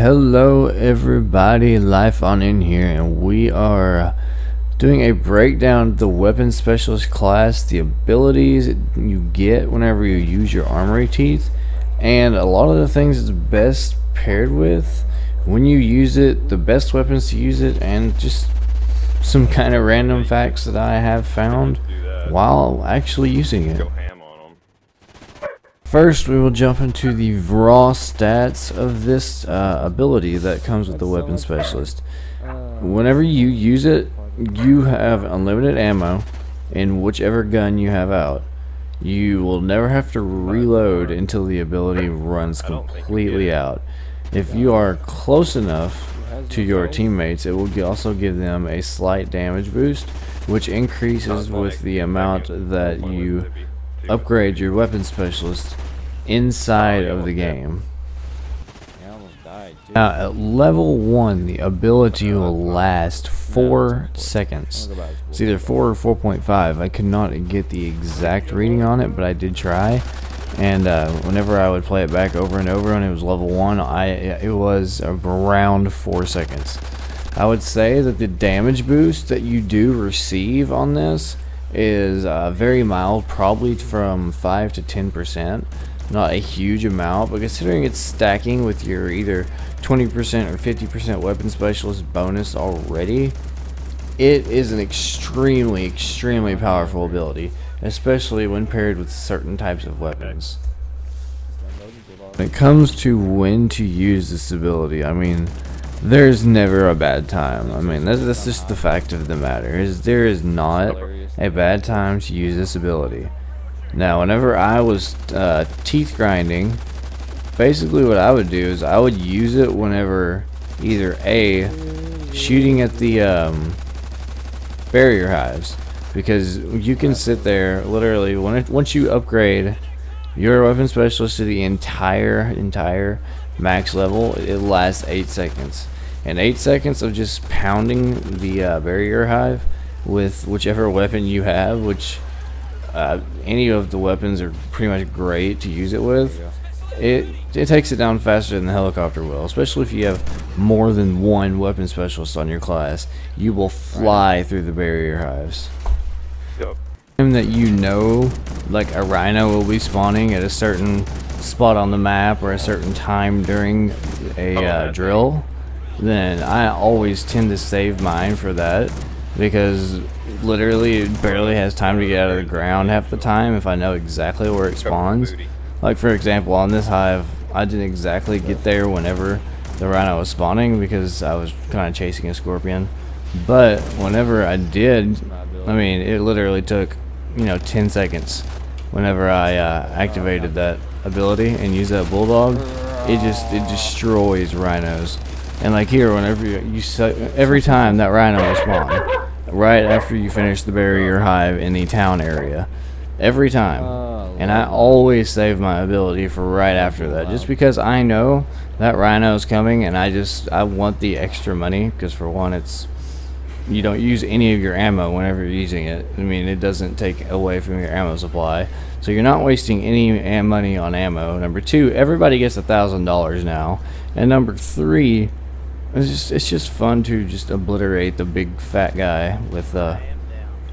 Hello everybody, Life on In here, and we are doing a breakdown of the weapon specialist class, the abilities you get whenever you use your armory teeth, and a lot of the things it's best paired with when you use it, the best weapons to use it, and just some kind of random facts that I have found while actually using it. First, we will jump into the raw stats of this ability that comes with the weapon specialist. Whenever you use it, you have unlimited ammo in whichever gun you have out. You will never have to reload until the ability runs completely out. If you are close enough to your teammates, it will also give them a slight damage boost, which increases with the amount that you upgrade your weapon specialist inside of the game. Now at level 1, the ability will last 4 seconds. It's either 4 or 4.5. I could not get the exact reading on it, but I did try. And whenever I would play it back over and over when it was level 1, it was around 4 seconds. I would say that the damage boost that you do receive on this is very mild, probably from 5 to 10%. Not a huge amount, but considering it's stacking with your either 20% or 50% weapon specialist bonus already, it is an extremely powerful ability, especially when paired with certain types of weapons. When it comes to when to use this ability, I mean, there's never a bad time. I mean, that's just the fact of the matter, there is not a bad time to use this ability. Now, whenever I was teeth grinding, basically what I would do is I would use it whenever either A, shooting at the barrier hives, because you can sit there literally once you upgrade your weapon specialist to the entire max level, it lasts 8 seconds. And 8 seconds of just pounding the barrier hive with whichever weapon you have, which any of the weapons are pretty much great to use it with. It takes it down faster than the helicopter will, especially if you have more than one weapon specialist on your class. You will fly through the barrier hives. And that you know, like a rhino will be spawning at a certain spot on the map or a certain time during a drill, then I always tend to save mine for that, because literally it barely has time to get out of the ground half the time if I know exactly where it spawns. Like for example, on this hive, I didn't exactly get there whenever the rhino was spawning because I was kind of chasing a scorpion. But whenever I did, I mean, it literally took, 10 seconds. Whenever I activated that ability and used that bulldog, it destroys rhinos. And like here, whenever every time that rhino will spawn right after you finish the barrier hive in the town area, every time. And I always save my ability for right after that, just because I know that rhino is coming, and I want the extra money, because for one, you don't use any of your ammo whenever you're using it. I mean, it doesn't take away from your ammo supply, so you're not wasting any money on ammo. Number 2, everybody gets $1,000 now, and number 3, it's just fun to just obliterate the big fat guy with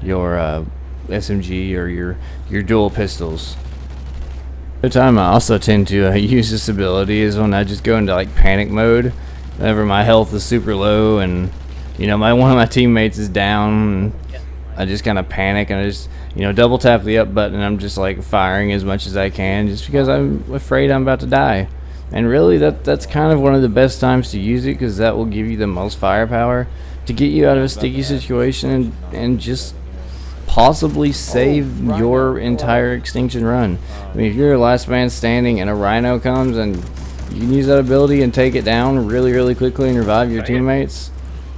your SMG or your dual pistols. The time I also tend to use this ability is when I just go into like panic mode whenever my health is super low, and one of my teammates is down, and I just kind of panic, and I just double tap the up button, and I'm just like firing as much as I can just because I'm afraid I'm about to die. And really, that's kind of one of the best times to use it, because that will give you the most firepower to get you out of a sticky situation and just possibly save your entire extinction run. I mean, if you're last man standing and a rhino comes, and you can use that ability and take it down really quickly and revive your teammates,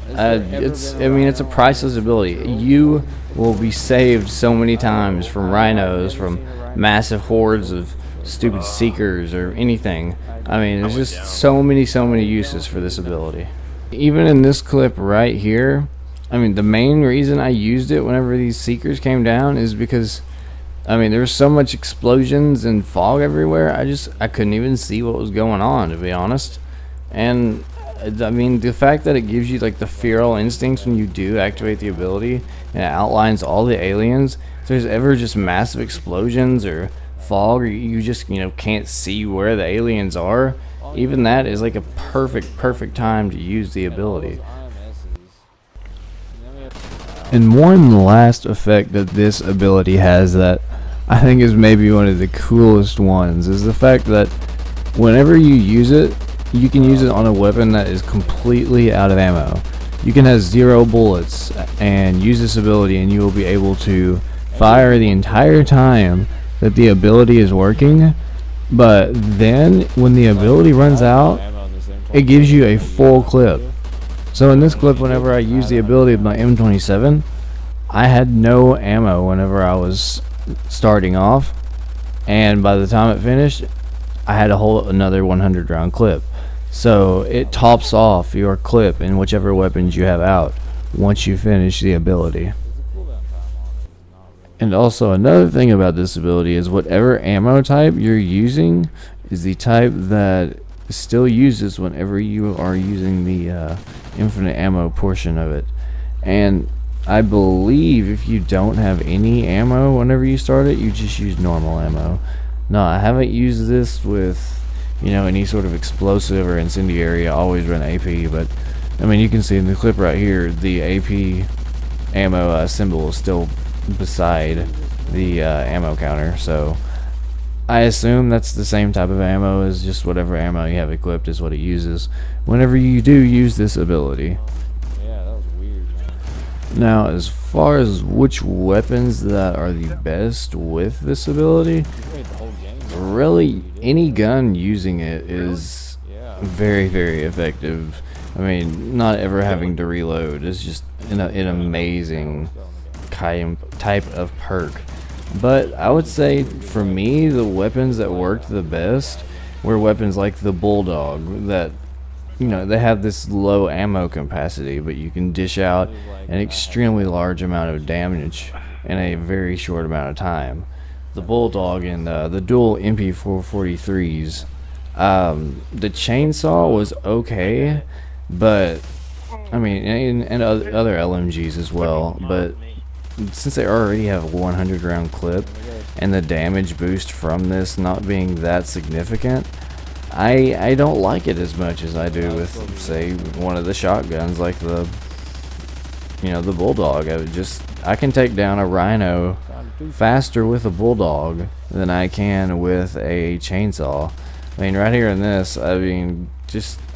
it's a priceless ability. You will be saved so many times from rhinos, from massive hordes of stupid seekers or anything. I mean, there's just so many uses for this ability. Even in this clip right here, I mean, the main reason I used it whenever these seekers came down is because, I mean, there was so much explosions and fog everywhere, I couldn't even see what was going on, to be honest. And I mean, the fact that it gives you like the feral instincts when you do activate the ability, and it outlines all the aliens. If there's ever just massive explosions or fog, or you just, you know, can't see where the aliens are, even that is like a perfect time to use the ability. And one last effect that this ability has that I think is maybe one of the coolest ones is the fact that whenever you use it, you can use it on a weapon that is completely out of ammo. You can have 0 bullets and use this ability, and you will be able to fire the entire time that the ability is working. But then when the ability runs out, it gives you a full clip. So in this clip, whenever I used the ability of my M27, I had no ammo whenever I was starting off, and by the time it finished, I had a whole another 100 round clip. So it tops off your clip in whichever weapons you have out once you finish the ability. And also another thing about this ability is whatever ammo type you're using is the type that still uses whenever you are using the infinite ammo portion of it. And I believe if you don't have any ammo whenever you start it, you just use normal ammo. No, I haven't used this with, you know, any sort of explosive or incendiary. I always run AP, but I mean, you can see in the clip right here, the AP ammo symbol is still beside the ammo counter, so I assume that's the same type of ammo as just whatever ammo you have equipped is what it uses whenever you do use this ability. Yeah, that was weird, man. Now, as far as which weapons that are the best with this ability, really any gun using it is very effective. I mean, not ever having to reload is just an amazing type of perk. But I would say for me, the weapons that worked the best were weapons like the Bulldog, that, you know, they have this low ammo capacity, but you can dish out an extremely large amount of damage in a very short amount of time. The Bulldog and the dual MP443s. The chainsaw was okay, but I mean, and other LMGs as well, but since they already have a 100 round clip and the damage boost from this not being that significant, I don't like it as much as I do with, say, one of the shotguns like the, you know, the Bulldog. I can take down a Rhino faster with a Bulldog than I can with a chainsaw. I mean, right here in this, I mean,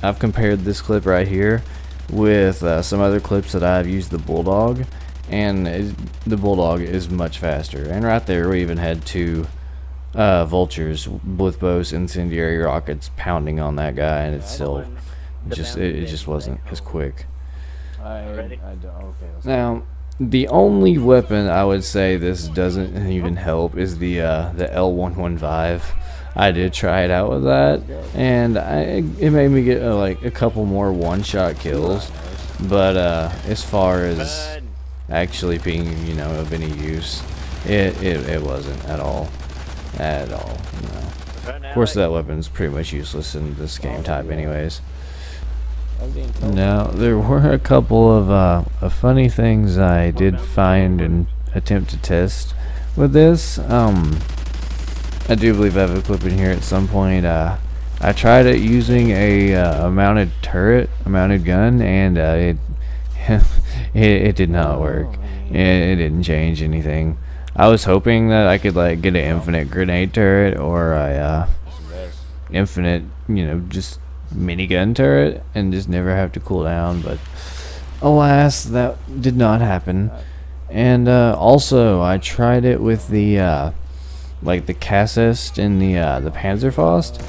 I've compared this clip right here with some other clips that I've used the Bulldog, and the Bulldog is much faster. And right there, we even had 2 vultures with both incendiary rockets pounding on that guy, and it's still it just wasn't as quick. Now, the only weapon I would say this doesn't even help is the L1f3. I did try it out with that, and it made me get like a couple more one-shot kills, but as far as actually being, you know, of any use, it wasn't at all. No. Of course, that weapon's pretty much useless in this game type anyways. Now, there were a couple of funny things I did find and attempt to test with this. I do believe I have a clip in here at some point. I tried it using a mounted turret, a mounted gun, and it did not work. It didn't change anything. I was hoping that I could like get an infinite grenade turret or a infinite, you know, just minigun turret and just never have to cool down, but alas, that did not happen. And also, I tried it with the like the Cassist and the Panzerfaust.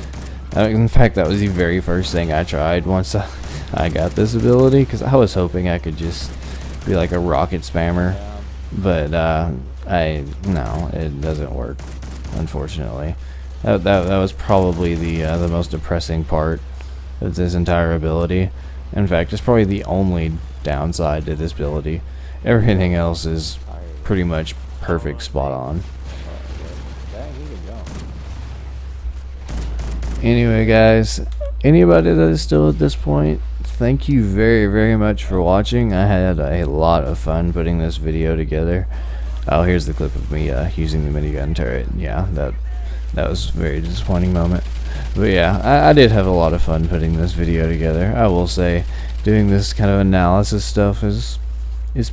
In fact, that was the very first thing I tried once I got this ability, because I was hoping I could just be like a rocket spammer, but no, it doesn't work, unfortunately. That was probably the most depressing part of this entire ability. In fact, it's probably the only downside to this ability. Everything else is pretty much perfect, spot on. Anyway, guys, anybody that is still at this point, thank you very, very much for watching. I had a lot of fun putting this video together. Oh, here's the clip of me using the minigun turret. Yeah, that was a very disappointing moment. But yeah, I did have a lot of fun putting this video together. I will say, doing this kind of analysis stuff is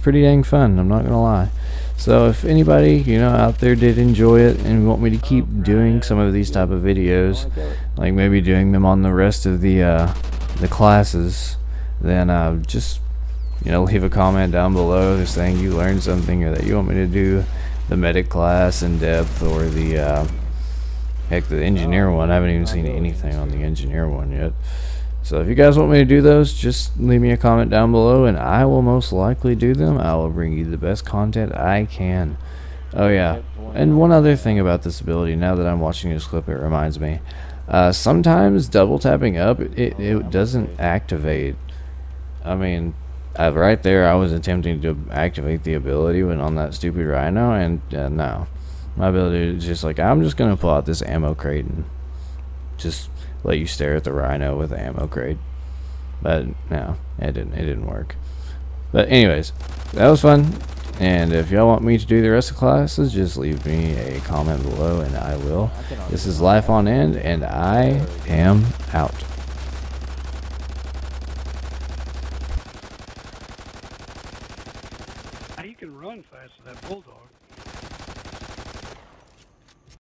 pretty dang fun. I'm not gonna lie. So if anybody, you know, out there did enjoy it and want me to keep doing some of these type of videos, like maybe doing them on the rest of the classes, then just, you know, leave a comment down below just saying you learned something, or that you want me to do the medic class in depth, or the heck, the engineer one. I haven't even seen anything on the engineer one yet. So if you guys want me to do those, just leave me a comment down below and I will most likely do them. I will bring you the best content I can. Oh yeah, and one other thing about this ability, now that I'm watching this clip, it reminds me. Sometimes double tapping up, it doesn't activate. I mean, right there I was attempting to activate the ability when on that stupid rhino, and no. My ability is just like, I'm just going to pull out this ammo crate and just let you stare at the rhino with the ammo crate. But no, it didn't work. But anyways, that was fun. And if y'all want me to do the rest of the classes, just leave me a comment below and I will. This is Life on End, and I am out. You can run fast as that bulldog.